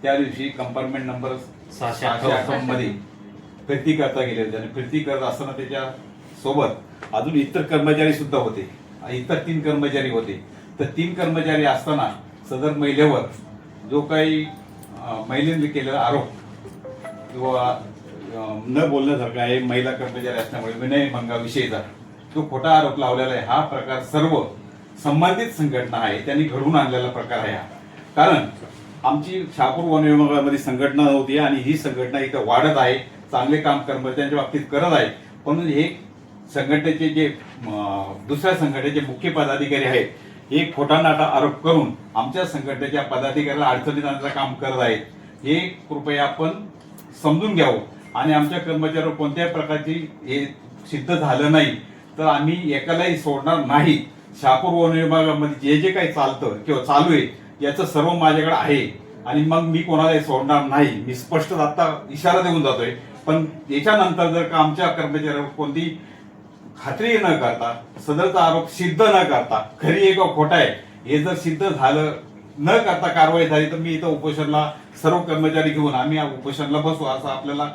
[SPEAKER 1] त्या दिवशी कंपार्टमेंट नंबर 658 मध्ये फिरती करता गेले होते आणि फिरती करत असताना त्याच्या सोबत अजून इतर कर्मचारी सुद्धा होते. इतर 3 कर्मचारी होते. तर 3 कर्मचारी असताना सदर महिलेवर जो काही महिलेने केलेला आरोप किंवा न बोलण्यासारखा आहे, महिला कर्मचारी असल्यामुळे विनयभंगाविषयीचा जो खोटा आरोप लावलेला आहे, हा प्रकार सर्व संबंधित संघटना आहे त्यांनी घडवून आणलेला प्रकार आहे. कारण आमची शहापूर वन विभागामध्ये संघटना होती आणि ही संघटना इथं वाढत आहे, चांगले काम कर्मचाऱ्यांच्या बाबतीत करत आहे. म्हणून हे संघटनेचे जे दुसऱ्या संघटनेचे मुख्य पदाधिकारी आहेत, हे खोटा नाटा आरोप करून आमच्या संघटनेच्या पदाधिकाऱ्याला अडचणीत आणण्याचं काम करत आहेत. हे कृपया आपण समजून घ्यावं आणि आमच्या कर्मचाऱ्यावर कोणत्याही प्रकारची हे सिद्ध झालं नाही तर आम्ही एकालाही सोडणार नाही. शहापूर वन विभागामध्ये जे काही चालतं किंवा चालू आहे याचं सर्व माझ्याकडे आहे आणि मग मी कोणालाही सोडणार नाही. मी स्पष्ट आता इशारा देऊन जातोय. पण याच्यानंतर जर का आमच्या कर्मचाऱ्यावर कोणती खात्री न करता, सदरचा आरोप सिद्ध न करता, खरी आहे का खोटा आहे हे जर सिद्ध झालं न करता कारवाई झाली तर मी इथं उपोषणला सर्व कर्मचारी घेऊन आम्ही या उपोषणला बसू असं आपल्याला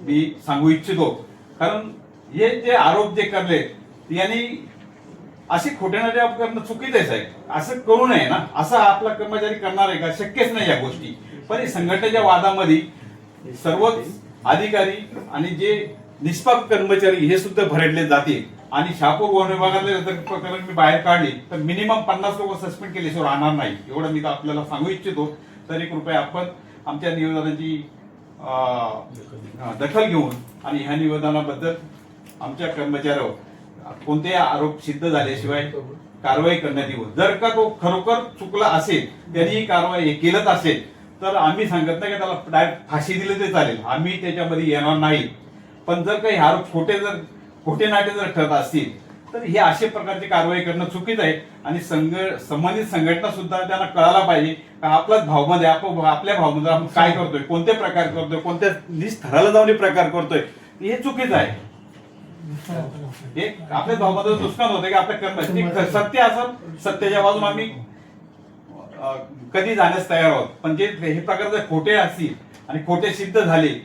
[SPEAKER 1] मी सांगू इच्छितो. कारण हे जे आरोप जे करले यांनी अशी खोटेनाटे करणं चुकीचं आहे. असं करू नये ना. असं आपला कर्मचारी करणार आहे का? शक्यच नाही या गोष्टी. पण संघटनेच्या वादामध्ये सर्वच अधिकारी आणि जे निष्पाप कर्मचारी हे सुद्धा भरडले जातील आणि शहापूर वन विभागातले जर प्रकरण मी बाहेर काढली तर मिनिमम 50 लोक सस्पेंड केल्याशिवाय राहणार नाही एवढं मी आपल्याला सांगू इच्छितो. तरी कृपया आपण आमच्या निवेदनाची दखल घेऊन आणि ह्या निवेदनाबद्दल आमच्या कर्मचाऱ्यावर कोणतेही आरोप सिद्ध झाल्याशिवाय कारवाई करण्यात येऊ. जर का तो खरोखर चुकला असेल, त्यांनी ही कारवाई केलंच असेल तर आम्ही सांगत नाही की त्याला डायरेक्ट फाशी दिली ते चालेल, आम्ही त्याच्यामध्ये येणार नाही. पण जर काही आरोप खोटे नाटे जर ठरत असतील तर हे अशा प्रकारची कारवाई करणं चुकीचं आहे. आणि संबंधित संघटना सुद्धा त्यांना कळायला पाहिजे का आपलाच भावमध्ये आपल्या भावमध्ये आपण काय करतोय, कोणते प्रकार करतोय, कोणत्या थराला जाऊन प्रकार करतोय, हे चुकीचं आहे. हे आपल्या भावमध्ये नुकसान होतं की आपल्या कर्मचारी सत्य असेल, सत्याच्या बाजून आम्ही कधी जाण्यास तयार आहोत. पण जे हे प्रकार जर खोटे असतील आणि खोटे सिद्ध झाले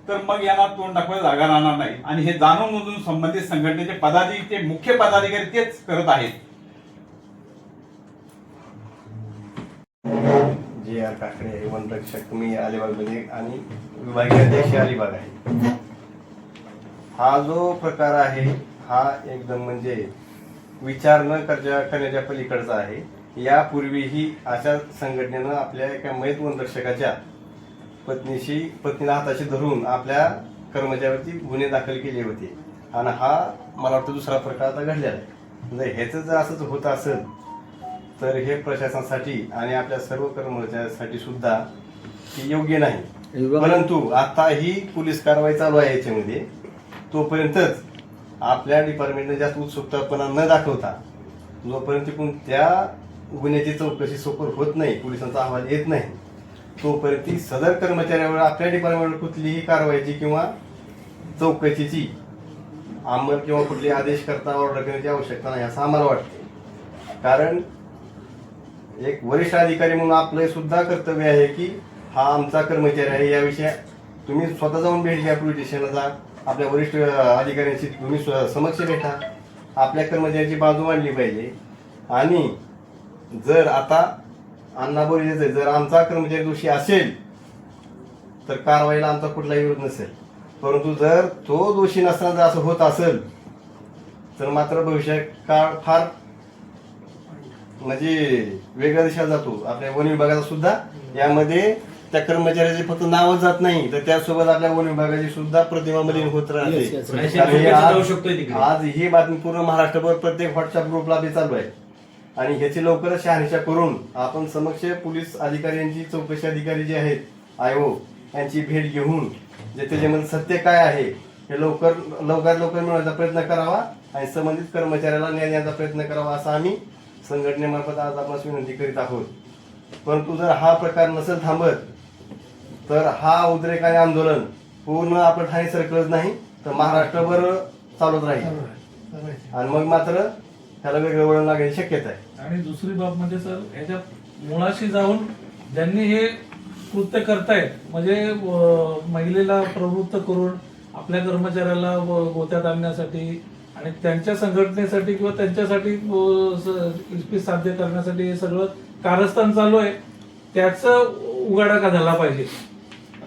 [SPEAKER 1] तर मग यांना तोंड दाखवायला जागा राहणार नाही. आणि हे जाणून बुजून संबंधित संघटनेचे मुख्य पदाधिकारी तेच करत आहेत.
[SPEAKER 6] जे आर काकडे वनरक्षक, मी अलिबागमध्ये आणि विभागीय अध्यक्ष अलिबाग आहे. हा जो प्रकार आहे हा एकदम म्हणजे विचार न करण्याच्या पलीकडचा आहे. यापूर्वीही अशा संघटनेनं आपल्या एका मयत वनरक्षकाच्या पत्नीला हाताशी धरून आपल्या कर्मचाऱ्यावरती गुन्हे दाखल केले होते आणि हा मला वाटतं दुसरा प्रकार आता घडलेला आहे. जर ह्याचं जर असंच होत असेल तर हे प्रशासनासाठी आणि आपल्या सर्व कर्मचाऱ्यांसाठी सुद्धा हे योग्य नाही. परंतु आता ही पोलीस कारवाई चालू आहे याच्यामध्ये, तोपर्यंतच आपल्या डिपार्टमेंटने जास्त उत्सुकतापणा न दाखवता जोपर्यंत त्या गुन्ह्याची चौकशी सोपर होत नाही, पोलिसांचा अहवाल येत नाही, तोपर्यंत सदर कर्मचाऱ्यावर आपल्या डिपार्टमेंटवर कुठलीही कारवाईची किंवा चौकशीची अंमल किंवा कुठले आदेश करता ऑर्डर करण्याची आवश्यकता नाही असं आम्हाला वाटते. कारण एक वरिष्ठ अधिकारी म्हणून आपलं सुद्धा कर्तव्य आहे की हा आमचा कर्मचारी आहे, याविषयी तुम्ही स्वतः जाऊन भेट घ्या, पोलीस स्टेशनला जा, आपल्या वरिष्ठ अधिकाऱ्यांशी तुम्ही समक्ष भेटा, आपल्या कर्मचाऱ्याची बाजू मांडली पाहिजे. आणि जर आता अण्णा बोलले जर आमचा कर्मचारी दोषी असेल तर कारवाईला आमचा कुठलाही विरोध नसेल. परंतु जर तो दोषी नसताना जर असं होत असेल तर मात्र भविष्यात काळ फार म्हणजे वेगळ्या दिशेला जातो. आपल्या वन विभागाचा सुद्धा यामध्ये त्या कर्मचाऱ्याचे फक्त नावच जात नाही तर त्यासोबत आपल्या वन विभागाची सुद्धा प्रतिमा मलिन होत राहते. आज ही बातमी पूर्ण महाराष्ट्रभर प्रत्येक व्हॉट्सअप ग्रुपला बी चालू आहे आणि ह्याची लवकरच शहानिशा करून आपण समक्ष पोलीस अधिकाऱ्यांची, चौकशी अधिकारी जे आहेत आयो यांची भेट घेऊन जे त्याच्यामध्ये सत्य काय आहे हे लवकरात लवकर मिळवण्याचा प्रयत्न करावा आणि संबंधित कर्मचाऱ्याला न्याय देण्याचा प्रयत्न करावा असं आम्ही संघटनेमार्फत आज आपण विनंती करीत आहोत. परंतु जर हा प्रकार नसेल थांबत तर हा उद्रेक आणि आंदोलन पूर्ण आपलं ठाणे सर्कलच नाही तर महाराष्ट्रभर चालत राहील आणि मग मात्र त्याला वेगळं वळण लागण्याची शक्यता आहे.
[SPEAKER 9] आणि दुसरी बाब म्हणजे सर ह्याच्या मुळाशी जाऊन ज्यांनी हे कृत्य करतायत म्हणजे महिलेला प्रवृत्त करून आपल्या कर्मचाऱ्याला गोत्यात आणण्यासाठी आणि त्यांच्या संघटनेसाठी किंवा त्यांच्यासाठी इस्पीत साध्य करण्यासाठी हे सगळं कारस्थान चालू आहे. त्याचं उघाडा का झाला पाहिजे,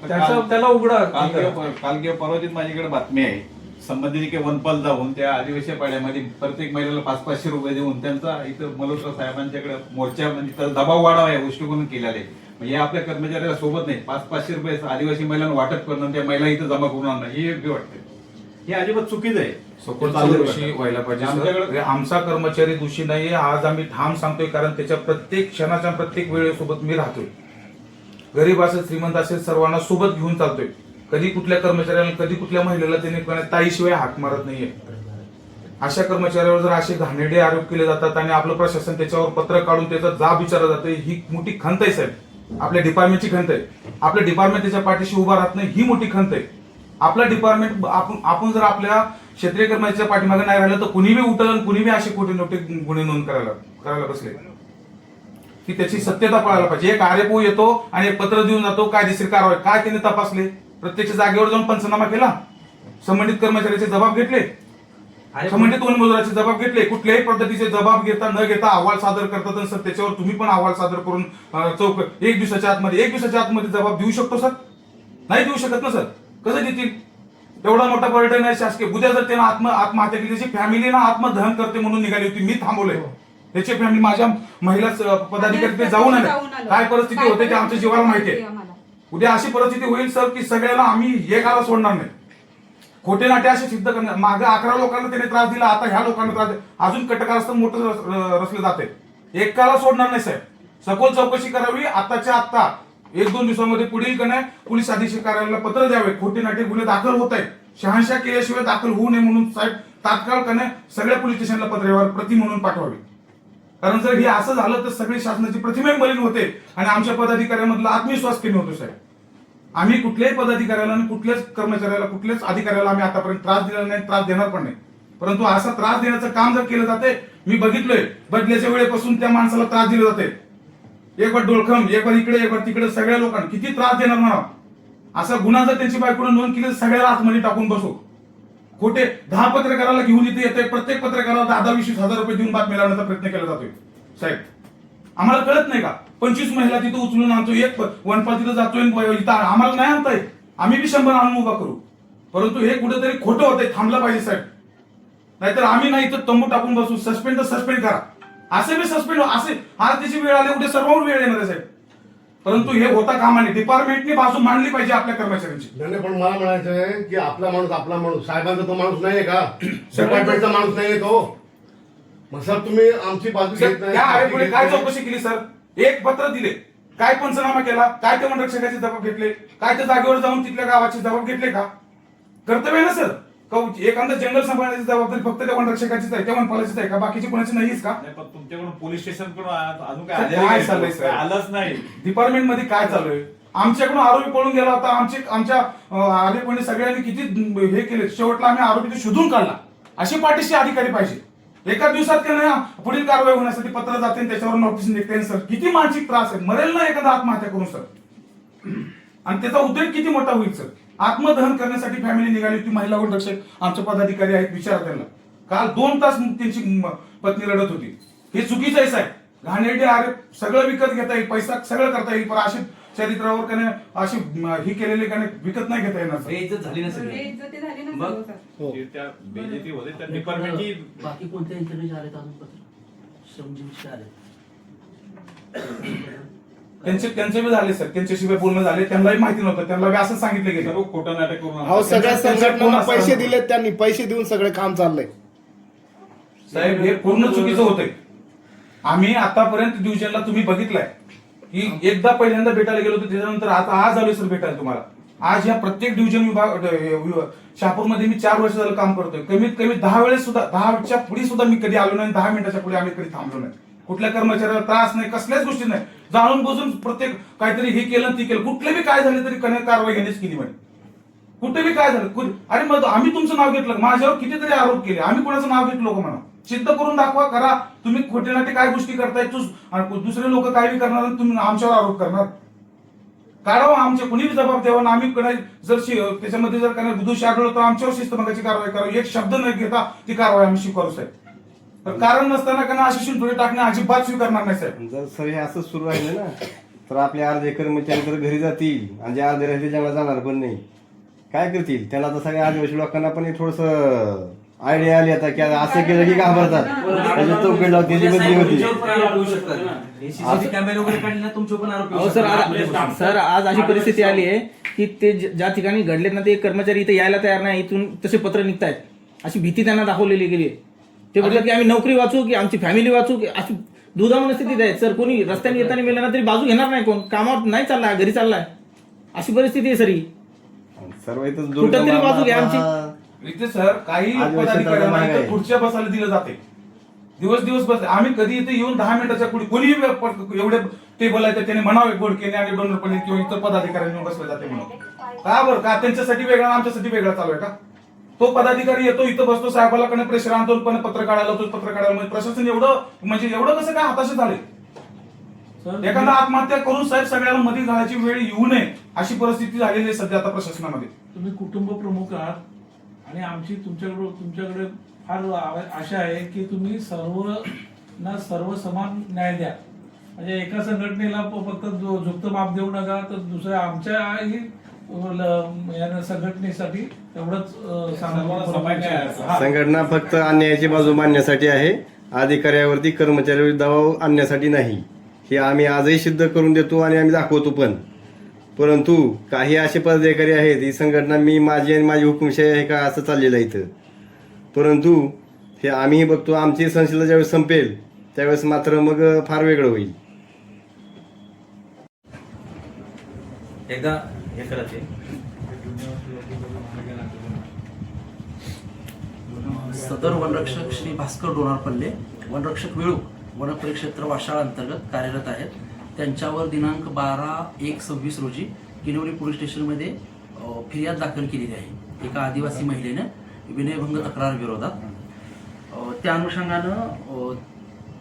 [SPEAKER 9] त्याला उघडा.
[SPEAKER 1] काल किंवा परवाचीच माझ्याकडे बातमी आहे. संबंधित वनपाल जाऊन त्या आदिवासी पाड्यामध्ये प्रत्येक महिलेला 500-500 रुपये देऊन त्यांचा इथं मल्होत्रा साहेबांच्याकडे मोर्चा म्हणजे त्याचा दबाव वाढावा या गोष्टीकडून केलेले. म्हणजे आपल्या कर्मचाऱ्याला सोबत नाही 500-500 रुपये आदिवासी महिलांना वाटप करणं त्या महिला इथं जमा करून आणणं हे योग्य वाटते. हे अजिबात चुकीचं आहे.
[SPEAKER 5] सखोल दोषी व्हायला पाहिजे. आमच्याकडे आमचा कर्मचारी दोषी नाहीये आज आम्ही ठाम सांगतोय, कारण त्याच्या प्रत्येक क्षणाच्या प्रत्येक वेळेसोबत मी राहतोय. गरीब असेल श्रीमंत असेल सर्वांना सोबत घेऊन चालतोय. कधी कुठल्या कर्मचाऱ्याला कधी कुठल्या महिलेला त्याने ताईशिवाय हाक मारत नाहीये. अशा कर्मचाऱ्यावर जर असे घाणेरडे आरोप केले जातात आणि आपलं प्रशासन त्याच्यावर पत्र काढून त्याचा जाब विचारला जातोय, ही मोठी खंत आहे साहेब. आपल्या डिपार्टमेंटची खंत आहे. आपलं डिपार्टमेंट त्याच्या पाठीशी उभा राहत नाही, ही मोठी खंत आहे. आपलं डिपार्टमेंट आपण जर आपल्या क्षेत्रीय कर्मचाऱ्याच्या पाठीमागे नाही राहिलं तर कुणीही उठल आणि कुणीही असे खोटे गुन्हे नोंद करायला बसले की त्याची सत्यता पाळायला पाहिजे. एक आरेपो येतो आणि एक पत्र देऊन जातो कायदेशीर कारवाई. काय त्याने तपासले? प्रत्यक्ष जागेवर जाऊन पंचनामा केला, संबंधित कर्मचाऱ्याचे जबाब घेतले, संबंधित वन मजुराचे जबाब घेतले. कुठल्याही पद्धतीचे जबाब घेता न घेता अहवाल सादर करतात. सर त्याच्यावर तुम्ही पण अहवाल सादर करून एक दिवसाच्या आतमध्ये जबाब देऊ शकतो सर? नाही देऊ शकत ना सर. कसं देतील? एवढा मोठा पर्यटन आहे शासकीय. उद्या जर त्यानं आत्महत्या केली, त्याची फॅमिली ना आत्मदहन करते म्हणून निघाली होती, मी थांबवलंय. त्याची फॅमिली माझ्या महिला पदाधिकारी ते जाऊन आले. काय परिस्थिती होते ते आमच्या जीवाला माहिती आहे. उद्या अशी परिस्थिती होईल सर की सगळ्यांना आम्ही एकाला सोडणार नाही. खोटे नाटे असे सिद्ध करणार. मागे 11 लोकांना त्याने त्रास दिला, आता ह्या लोकांना त्रास अजून कटकारस्थान मोठं रचलं जाते. एकाला सोडणार नाही साहेब. सखोल चौकशी करावी आताच्या आत्ता. 1-2 दिवसामध्ये पुढील कने पोलीस अधीक्षक कार्यालयाला पत्र द्यावे. खोटे नाटे गुन्हे दाखल होत आहेत, शहानिशा केल्याशिवाय दाखल होऊ नये म्हणून साहेब तात्काळ कने सगळ्या पोलीस स्टेशनला पत्रव्यवहार प्रति म्हणून पाठवावे. कारण जर हे असं झालं तर सगळी शासनाची प्रतिमा मलिन होते आणि आमच्या पदाधिकाऱ्यांमधला आत्मविश्वास कमी होतो साहेब. आम्ही कुठल्याही पदाधिकाऱ्याला आणि कुठल्याच कर्मचाऱ्याला कुठल्याच अधिकाऱ्याला आम्ही आतापर्यंत त्रास दिला नाही, त्रास देणार पण नाही. परंतु असा त्रास देण्याचं काम जर केलं जाते, मी बघितलंय बदल्याच्या वेळेपासून त्या माणसाला त्रास दिला जाते. एक बार डोळखम, एक बार इकडे, एक बार तिकडे, सगळ्या लोकांना किती त्रास देणार म्हणा. असा गुन्हा जर त्यांची बायकोनं नोंद केली तर सगळ्याला आतमध्ये टाकून बसू. खोटे 10 पत्रकाराला घेऊन इथे येते, प्रत्येक पत्रकाराला 10-20 हजार रुपये देऊन बातमी लावण्याचा प्रयत्न केला जातोय साहेब. आम्हाला कळत नाही का? 25 महिला तिथं उचलून आणतो, एक वनपाल तिथं जातोय, इथं आम्हाला नाही आणताय. आम्ही बी 100 आणून उभा करू. परंतु हे कुठेतरी खोटं होतंय, थांबलं पाहिजे साहेब. नाहीतर आम्ही नाही तर तंबू टाकून बसू. सस्पेंड तर सस्पेंड करा. असे बी सस्पेंड असे आज त्याची वेळ आली, उद्या सर्वांवर वेळ येणार आहे साहेब. परंतु हे होता कामा नये. डिपार्टमेंटने बाजू मांडली पाहिजे आपल्या कर्मचाऱ्यांची.
[SPEAKER 10] नाही, पण मला म्हणायचं आहे की आपला माणूस साहेबांचा तो माणूस नाहीये का? डिपार्टमेंटचा माणूस नाहीये तो. मग सर तुम्ही आमची बाजू घेत नाही.
[SPEAKER 5] त्या आरेपुढे काय चौकशी केली सर? एक पत्र दिले, काय पंचनामा केला, काय ते वनरक्षकाचे जबाब घेतले, काय त्या जागेवर जाऊन तिथल्या गावाचे जबाब घेतले का? कर्तव्य ना सर. एखादा जंगल सांभाळण्याची जबाबदारी फक्त त्या वनरक्षकाचीच आहे, त्या वनपालाचीच आहे का? बाकीची कोणाची नाहीच का?
[SPEAKER 1] तुमच्याकडून पोलीस स्टेशन कडून अजून
[SPEAKER 5] काय चाललंय सर?
[SPEAKER 1] आलंच नाही.
[SPEAKER 5] डिपार्टमेंट मध्ये काय चालू आहे? आमच्याकडून आरोपी पळून गेला होता. आमच्या आरोपीने सगळ्यांनी किती हे केले. शेवटला आम्ही आरोपी शोधून काढला. अशी पाठीशी अधिकारी पाहिजे. एका दिवसात का नाही पुढील कारवाई होण्यासाठी पत्र जाते, त्याच्यावर नोटीस निघते. सर किती मानसिक त्रास आहे. मरेल ना एखादा आत्महत्या करून सर. आणि त्याचा उद्रेक किती मोठा होईल सर. आत्मदहन करण्यासाठी फॅमिली निघाली होती. महिला वनरक्षक आमचे पदाधिकारी आहेत, विचारा त्यांना. काल 2 तास त्यांची पत्नी लढत होती. हे चुकीचं आहे साहेब. घाणेरडे आरोप सगळं विकत घेता येईल, पैसा सगळं करता येईल, पण अशी चरित्रावर का नाही अशी ही केलेले का नाही विकत नाही घेता येणार.
[SPEAKER 7] इज्जत झाली नसेल.
[SPEAKER 8] बेइज्जती झाली ना सगळं, सर.
[SPEAKER 1] त्या बेइज्जती होते त्या डिपार्टमेंटची.
[SPEAKER 11] बाकी कोणत्या इंटरव्ह्यू आले अजून पत्र श्रमजीवी आले
[SPEAKER 5] त्यांचे बी झाले सर. त्यांच्याशी बोलणं झाले. त्यांनाही माहिती नव्हतं. त्यांना असं सांगितलं गेलं
[SPEAKER 1] सर्व खोटं नाटक करून
[SPEAKER 3] अहो सगळ्या संघटनांना पैसे दिले त्यांनी, पैसे देऊन सगळे काम चाललंय
[SPEAKER 5] साहेब. हे पूर्ण चुकीचं होतंय. आम्ही आतापर्यंत डिव्हिजनला तुम्ही बघितलंय की एकदा पहिल्यांदा भेटायला गेलो होतो, त्याच्यानंतर आता आज आलोय सर भेटायला तुम्हाला. आज या प्रत्येक डिव्हिजन शहापूरमध्ये मी 4 वर्ष झालं काम करतोय. कमीत कमी 10 वेळेस सुद्धा 10च्या पुढे सुद्धा मी कधी आलो नाही. 10 मिनिटाच्या पुढे आम्ही कधी थांबलो नाही. कुठल्या कर्मचाऱ्याला त्रास नाही, कसल्याच गोष्टी नाही. जाणून बुजून प्रत्येक काहीतरी हे केलं ती केलं, कुठले बी काय झाले तरी कारवाई घेण्याची केली म्हणे. कुठे बी काय झालं, अरे मग आम्ही तुमचं नाव घेतलं, माझ्यावर कितीतरी आरोप केले, आम्ही कोणाचं नाव घेतलं लोक म्हणा, सिद्ध करून दाखवा, करा. तुम्ही खोटे नाटे काय गोष्टी करताय, दुसरे लोक काय बी करणार, तुम्ही आमच्यावर आरोप करणार. काढावं आमचे कुणी जबाब द्यावा ना, आम्ही जर त्याच्यामध्ये जर काही दोषी आढळलो तर आमच्यावर शिस्तभंगाची कारवाई करावी. एक शब्द न घेता ती कारवाई आम्ही स्वीकारू साहेब. तर कारण नसताना का अशी शिंतोडे टाकणे अजिबात स्वीकारणार नाही साहेब.
[SPEAKER 6] जर सर हे असंच सुरू राहिलं ना तर आपले अर्धे कर्मचारी तर घरी जातील आणि जे अर्धे राहतील त्यांना जाणार पण नाही. काय करतील त्याला आता सगळ्या आदिवासी लोकांना पण थोडस आयडिया आली आता की असं केलं की घाबरतात, त्याची चौकट लावून त्याची बदली होती.
[SPEAKER 7] सर आज अशी परिस्थिती आली आहे की ते ज्या ठिकाणी घडलेत ना ते कर्मचारी इथे यायला तयार नाही, इथून तसे पत्र निघतायत, अशी भीती त्यांना दाखवलेली गेली. ते बोलतात की आम्ही नोकरी वाचू की आमची फॅमिली वाचू, की अशी दुधामन स्थितीत आहे. सर कोणी रस्त्याने येताना मिळालं ना तरी बाजू घेणार नाही, कोण कामावर नाही चाललाय, घरी चाललाय, अशी परिस्थिती आहे सर ही.
[SPEAKER 6] सर्व इथं
[SPEAKER 7] कुठंतरी बाजू घ्या आमची.
[SPEAKER 5] इथे सर काही पदाधिकाऱ्यांना इथं खुर्च्या बसायला दिलं जाते, दिवस बस. आम्ही कधी इथे येऊन 10 मिनिटाच्या कोणी एवढे टेबल आहे तर त्याने म्हणावे गोडकेने आणि डोनरपणे किंवा इतर पदाधिकाऱ्यांनी बसले जाते म्हणून. का बरं, का त्यांच्यासाठी वेगळा आमच्यासाठी वेगळा चालू आहे का? तो पदाधिकारी येतो इथं बसतो, साहेबाला कडे प्रेशर आणतो, पण पत्र काढायला होतो, पत्र काढायला प्रशासन एवढं कसं काय हाताशी झाले? एखादा आत्महत्या करून साहेब सगळ्याला मध्ये घालायची वेळ येऊ नये अशी परिस्थिती झालेली आहे सध्या आता प्रशासनामध्ये.
[SPEAKER 9] तुम्ही कुटुंब प्रमुख आहात आणि आमची तुमच्याकडे फार आशा आहे की तुम्ही सर्व समान न्याय द्या. म्हणजे एका संघटनेला फक्त झुकतं माप देऊ नका, तर दुसऱ्या आमच्याही संघटनेसाठी तेवढंच
[SPEAKER 6] संघटना फक्त अन्यायाची बाजू मांडण्यासाठी आहे, अधिकाऱ्यावरती कर्मचाऱ्यावर दबाव आणण्यासाठी नाही. हे आम्ही आजही सिद्ध करून देतो आणि आम्ही दाखवतो पण. परंतु काही असे पदाधिकारी आहेत, ही संघटना माझी आणि माझी हुकुमशाही आहे का असं चाललेलं आहे इथं. परंतु हे आम्ही बघतो आमची संशयता ज्यावेळेस संपेल त्यावेळेस मात्र मग फार वेगळं होईल.
[SPEAKER 11] एकदा हे करायचे सदर वनरक्षक श्री भास्कर डोनारपल्ले वनरक्षक वेळू वनपरिक्षेत्र वाशाळा अंतर्गत कार्यरत आहेत. त्यांच्यावर दिनांक 12/1/26 रोजी किनवली पोलीस स्टेशनमध्ये फिर्याद दाखल केलेली आहे एका आदिवासी महिलेने विनयभंग तक्रार विरोधात. त्या अनुषंगानं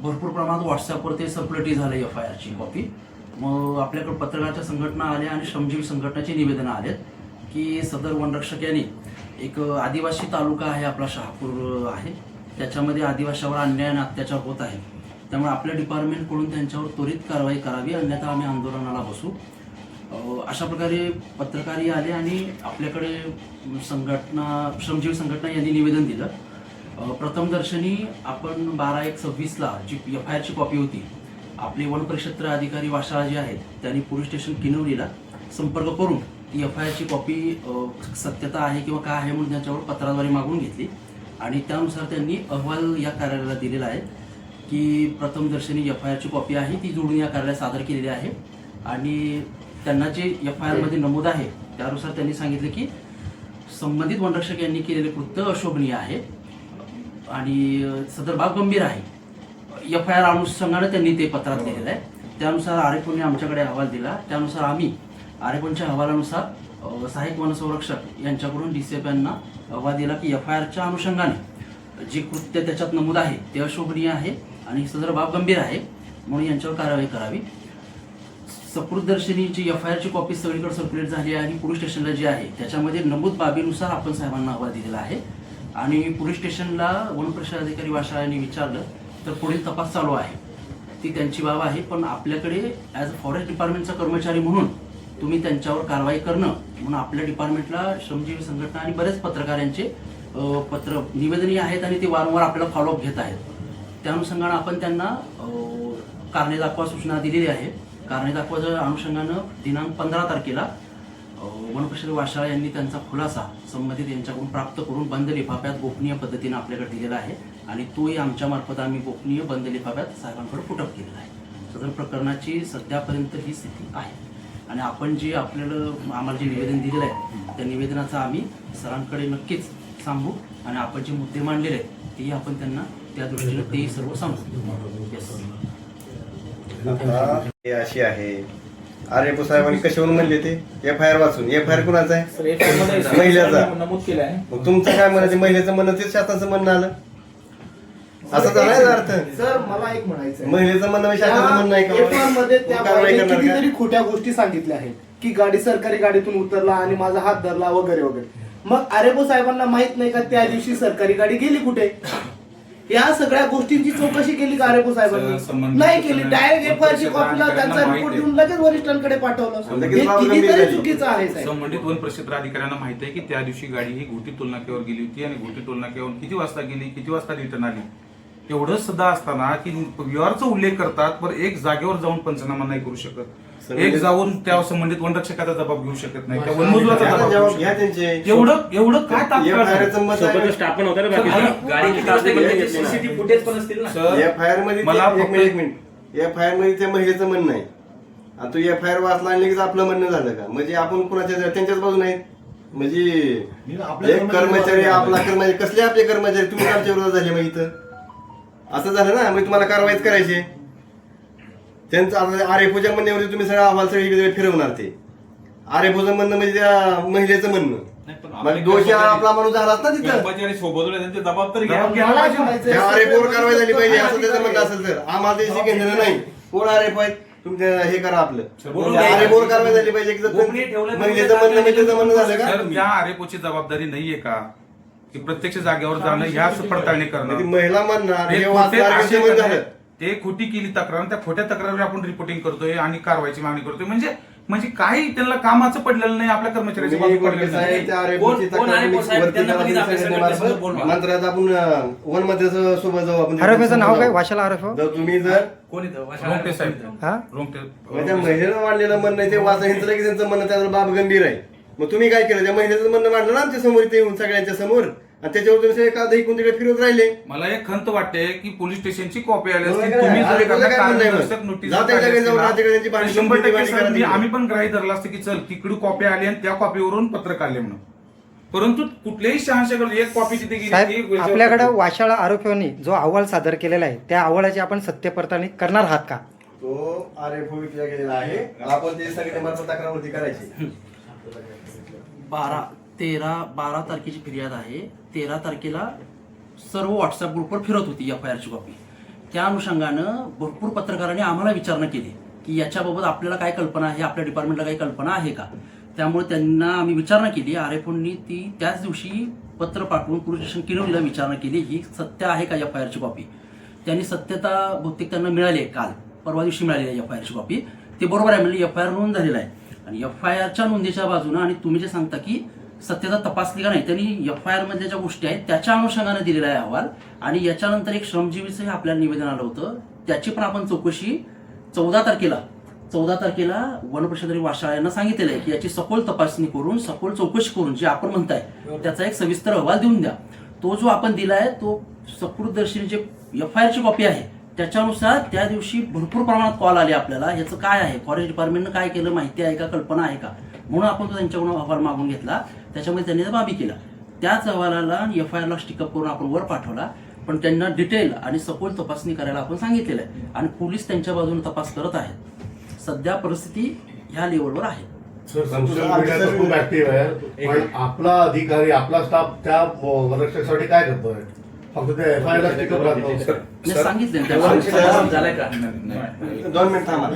[SPEAKER 11] भरपूर प्रमाणात व्हॉट्सअपवर ते सर्क्युलेटही झालं FIR ची कॉपी. मग आपल्याकडे पत्रकाराच्या संघटना आल्या आणि श्रमजीवी संघटनाची निवेदनं आलेत की सदर वनरक्षक यांनी एक आदिवासी तालुका आहे आपला शहापूर आहे, त्याच्यामध्ये आदिवासीवर अन्याय आणि अत्याचार होत आहे. त्यामुळे आपल्या डिपार्टमेंटकडून त्यांच्यावर त्वरित कारवाई करावी, अन्यथा आम्ही आंदोलनाला बसू. अशा प्रकारे पत्रकारही आले आणि आपल्याकडे श्रमजीवी संघटना यांनी निवेदन दिलं. प्रथमदर्शनी आपण 12/1/26ला जी FIR ची कॉपी होती, आपले वनपरिक्षेत्र अधिकारी वाशाळा जे आहेत त्यांनी पोलीस स्टेशन किनवलीला संपर्क करून ती FIR ची कॉपी सत्यता आहे किंवा काय आहे म्हणून त्यांच्यावर पत्राद्वारे मागून घेतली आणि त्यानुसार त्यांनी अहवाल या कार्यालयाला दिलेला आहे की प्रथमदर्शनी FIR ची कॉपी आहे ती जोडून या कार्यालयात सादर केलेली आहे. आणि त्यांना जे FIR मध्ये नमूद आहे त्यानुसार त्यांनी सांगितले की संबंधित वनरक्षक यांनी केलेले कृत्य अशोभनीय आहे आणि सदर बाब गंभीर आहे. FIR अनुषंगाने त्यांनी ते पत्रात दिलेलं आहे. त्यानुसार आरेपोनने आमच्याकडे अहवाल दिला. त्यानुसार आम्ही आरेपोनच्या अहवालानुसार सहाय्यक वनसंरक्षक यांच्याकडून DCF यांना अहवाल दिला की FIR च्या अनुषंगाने जे कृत्य त्याच्यात नमूद आहे ते अशोभनीय आहे आणि सदर बाब गंभीर आहे म्हणून यांच्यावर कारवाई करावी. सकृतदर्शनी जी FIR ची कॉपी सगळीकडे सर्क्युलेट झाली आहे आणि पोलीस स्टेशनला जी आहे त्याच्यामध्ये नमूद बाबीनुसार आपण साहेबांना अहवाल दिलेला आहे आणि पोलीस स्टेशनला वनपरिक्षेत्र अधिकारी वाशाळा यांनी विचारलं तर पुढील तपास चालू आहे, ती त्यांची बाब आहे. पण आपल्याकडे ॲज अ फॉरेस्ट डिपार्टमेंटचा कर्मचारी म्हणून तुम्ही त्यांच्यावर कारवाई करणं म्हणून आपल्या डिपार्टमेंटला श्रमजीवी संघटना आणि बरेच पत्रकारांचे पत्र निवेदनही आहेत आणि ते वारंवार आपल्याला फॉलोअप घेत आहेत. त्या अनुषंगानं आपण त्यांना कारणे दाखवा सूचना दिलेली आहे. कारणे दाखवाच्या अनुषंगानं दिनांक 15 तारखेला वनपरिक्षेत्र वाशाळा यांनी त्यांचा खुलासा संबंधित यांच्याकडून प्राप्त करून बंद लिफाफ्यात गोपनीय पद्धतीने आपल्याकडे दिलेला आहे आणि तोही आमच्या मार्फत आम्ही गोपनीय बंद लिफाफ्यात साहेबांकडे पुटअप केलेला आहे. सदर प्रकरणाची सध्यापर्यंत ही स्थिती आहे आणि आपण जे आम्हाला जे निवेदन दिलेलं आहे त्या निवेदनाचा आम्ही सरांकडे नक्कीच सांगू आणि आपण जे मुद्दे मांडलेले आहेत तेही आपण त्यांना त्या दृष्टीने ते सर्व सांगतो. येस.
[SPEAKER 6] आता हे अशी आहे आरेपो साहेबांनी कशावरून म्हणले ते FIR वाचून. FIR कुणाचा आहे? महिलेचा.
[SPEAKER 7] नमूद केलं आहे.
[SPEAKER 6] मग तुमचं काय म्हणायचं? महिलेचं म्हणणं ते शासनाचं म्हणणं आलं असं झालं आहे अर्थ.
[SPEAKER 3] सर मला एक म्हणायचं
[SPEAKER 6] महिलेचं म्हणणं म्हणजे शासनाचं म्हणणं आहे का?
[SPEAKER 3] मध्ये त्या
[SPEAKER 6] कारवाई
[SPEAKER 3] बाईने
[SPEAKER 6] करणार का?
[SPEAKER 3] कितीतरी खोट्या गोष्टी सांगितल्या आहेत की गाडी सरकारी गाडीतून उतरला आणि माझा हात धरला वगैरे वगैरे. मग आरेबो साहेबांना माहित नाही का त्या दिवशी सरकारी गाडी गेली कुठे? या सगळ्या गोष्टींची चौकशी केली का आरेबो साहेबांनी? नाही केली. डायरेक्ट FIR ची कॉपीला त्यांचा रिपोर्ट देऊन लगेच वरिष्ठांकडे पाठवलं. हे कितीतरी चुकीचं आहे साहेब.
[SPEAKER 5] संबंधित वन प्रक्षेत्र अधिकाऱ्यांना माहिती आहे की त्या दिवशी गाडी ही घोटी टोलनाक्यावर गेली होती आणि घोटी टोलनाक्यावर किती वाजता गेली, किती वाजता रिटर्न आली, एवढं सुद्धा असताना की व्यवहारचा उल्लेख करतात पण एक जागेवर जाऊन पंचनामा नाही करू शकत. एक जाऊन त्या संबंधित वनरक्षकाचा जबाब घेऊ शकत नाही, त्या वनमजुराचा जबाब घेऊ शकत
[SPEAKER 6] घ्या
[SPEAKER 5] नाही.
[SPEAKER 6] त्यांचे.
[SPEAKER 5] एवढं काय तात्काळ आहे?
[SPEAKER 6] FIR चं मत आहे. FIR मध्ये
[SPEAKER 5] मला
[SPEAKER 6] एक मिनिट FIR मध्ये त्या महिलेचं म्हणणं आहे आणि तू FIR वाचला आणि लगेच आपलं म्हणणं झालं का? म्हणजे आपण कुणाच्या त्यांच्याच बाजून आहेत. म्हणजे एक कर्मचारी आपला कर्मचारी कसले आपले कर्मचारी तुम्ही आमच्या विरोधात झाले मग इथं असं झालं ना. मग तुम्हाला कारवाईच करायची. त्यांचं आता आरेफोच्या म्हणण्यावरती तुम्ही सगळं अहवाल सगळीकडे फिरवणार. ते आरेफोचं म्हणणं म्हणजे त्या महिलेचं म्हणणं. मग दोषी आपला माणूस झालाच ना तिथं.
[SPEAKER 1] त्यांचे जबाब तरी घ्या.
[SPEAKER 3] मला म्हणायचं
[SPEAKER 6] त्या
[SPEAKER 3] आहे,
[SPEAKER 6] आरेफोवर कारवाई झाली पाहिजे असं त्याचं म्हणणं असेल तर. आम्हाला त्याची घेणं नाही. कोण आरेफ आहेत तुम्ही हे करा आपलं. आरेफोवर कारवाई झाली पाहिजे की जर महिलेचं म्हणणं म्हणजे त्याचं म्हणणं झालं
[SPEAKER 5] तर
[SPEAKER 6] का?
[SPEAKER 5] त्या आरेपोची जबाबदारी नाहीये का की प्रत्यक्ष जागेवर जाणं ह्या पडताळणी
[SPEAKER 6] ती
[SPEAKER 5] करणं?
[SPEAKER 6] महिला म्हणणार
[SPEAKER 5] ते
[SPEAKER 6] हे
[SPEAKER 5] खोटे
[SPEAKER 6] वाचणार
[SPEAKER 5] आक्षेप
[SPEAKER 6] म्हणजे
[SPEAKER 5] आहे.
[SPEAKER 6] झालं.
[SPEAKER 5] ते खोटी केली तक्रार आणि त्या खोट्या तक्रारीवर आपण रिपोर्टिंग करतोय आणि कारवाईची मागणी करतोय. म्हणजे काही त्यांना कामाचं पडलेलं नाही, आपल्या कर्मचाऱ्याची बाजू पडलेली नाही.
[SPEAKER 6] त्या आरेफोची तक्रार तुम्ही वरती करा, सगळ्यांमार्फत. मंत्रालयात आपण वनमध्ये सोबत जाऊ आपण.
[SPEAKER 2] आरोपीचं नाव काय? वाशाला आरोप
[SPEAKER 6] जर तुम्ही जर
[SPEAKER 5] रोंगटे साहेब
[SPEAKER 2] हा?
[SPEAKER 5] रोंगटे
[SPEAKER 6] म्हणजे त्या महिलेनं मांडलेलं म्हणणं आहे ते वाचा हिंचलं की त्यांचं म्हणणं त्याला बाब गंभीर आहे. मग तुम्ही काय केलं? त्या महिलेचं म्हणणं मांडलं ना आमच्या समोर इथे येऊन सगळ्यांच्या समोर आणि त्याच्यावर तुम्ही एखादं इकडून तिकडे फिरत राहिले.
[SPEAKER 5] मला एक खंत वाटते की पोलीस स्टेशनची कॉपी आली
[SPEAKER 6] बरोबर
[SPEAKER 5] असती.
[SPEAKER 6] आहे.
[SPEAKER 5] तुम्ही जर
[SPEAKER 6] आता
[SPEAKER 5] एखाद्या
[SPEAKER 6] काय म्हणणं आहे मग?
[SPEAKER 5] कारणदर्शक नोटीस
[SPEAKER 6] जाता येता काही जाऊन राहते का त्यांची भांडण
[SPEAKER 5] 100%
[SPEAKER 6] भांडण
[SPEAKER 5] सर,
[SPEAKER 6] करा.
[SPEAKER 5] आम्ही पण ग्राही धरला असतं की चल तिकडून कॉपी आली आणि त्या कॉपीवरून पत्र काढले म्हणून. परंतु कुठल्याही शहानिशा एक कॉपी तिथे गेली
[SPEAKER 2] साहेब,
[SPEAKER 5] ती
[SPEAKER 2] आपल्याकडे वाशाळा आरोपींनी जो अहवाल सादर केलेला आहे त्या अहवालाची आपण सत्य पडताळणी करणार आहात का?
[SPEAKER 6] तो आरेफो विकला गेलेला आहे. आपण ते सगळे मार्फत तक्रारवरती करायची.
[SPEAKER 11] 12 तारखेची फिर्याद आहे. 13 तारखेला सर्व व्हॉट्सअप ग्रुपवर फिरत होती FIR ची कॉपी. त्या अनुषंगानं भरपूर पत्रकारांनी आम्हाला विचारणा केली की याच्याबाबत आपल्याला काय कल्पना आहे, आपल्या डिपार्टमेंटला काही कल्पना आहे का? त्यामुळे त्यांना आम्ही विचारणा केली. आरेफोंनी ती त्याच दिवशी पत्र पाठवून पोलीस स्टेशन किनवलीला विचारणा केली ही सत्य आहे का FIR ची कॉपी. त्यांनी सत्यता बहुतेक त्यांना मिळाली आहे. काल परवा दिवशी मिळाली आहे FIR ची कॉपी. ते बरोबर आहे म्हणजे FIR नोंद झालेला आहे आणि FIR च्या नोंदीच्या बाजूनं आणि तुम्ही जे सांगता की सत्यता तपासली का नाही, त्यांनी FIR मध्ये ज्या गोष्टी आहेत त्याच्या अनुषंगाने दिलेला आहे अहवाल. आणि याच्यानंतर एक श्रमजीवीचं आपल्याला निवेदन आलं होतं त्याची पण आपण चौकशी 14 तारखेला वनपरिषद वाशाळा यांना सांगितलेलं आहे की याची सखोल तपासणी करून सखोल चौकशी करून जे आपण म्हणताय त्याचा एक सविस्तर अहवाल देऊन द्या. तो जो आपण दिलाय तो सकृतदर्शनी जे FIR ची कॉपी आहे त्याच्यानुसार त्या दिवशी भरपूर प्रमाणात कॉल आले आपल्याला. याचं काय आहे, फॉरेस्ट डिपार्टमेंटनं काय केलं माहिती आहे का, कल्पना आहे का, म्हणून आपण तो त्यांच्याकडून अहवाल मागून घेतला. त्याच्यामुळे त्यांनी बाबी केला. त्याच अहवालाला FIR ला स्टिकअप करून आपण वर पाठवला. पण त्यांना डिटेल आणि सखोल तपासणी करायला आपण सांगितलेलं आहे आणि पोलीस त्यांच्या बाजूने तपास करत आहेत. सध्या परिस्थिती ह्या लेवलवर आहे.
[SPEAKER 10] सोशल मीडिया खूप ऍक्टिव्ह आहे पण आपला अधिकारी आपला स्टाफ त्या वनरक्षकासाठी काय करतोय? फक्त ते FIR ला स्टिकअप राहतो.
[SPEAKER 11] सांगितलं
[SPEAKER 6] 2 मिनिट थांबा.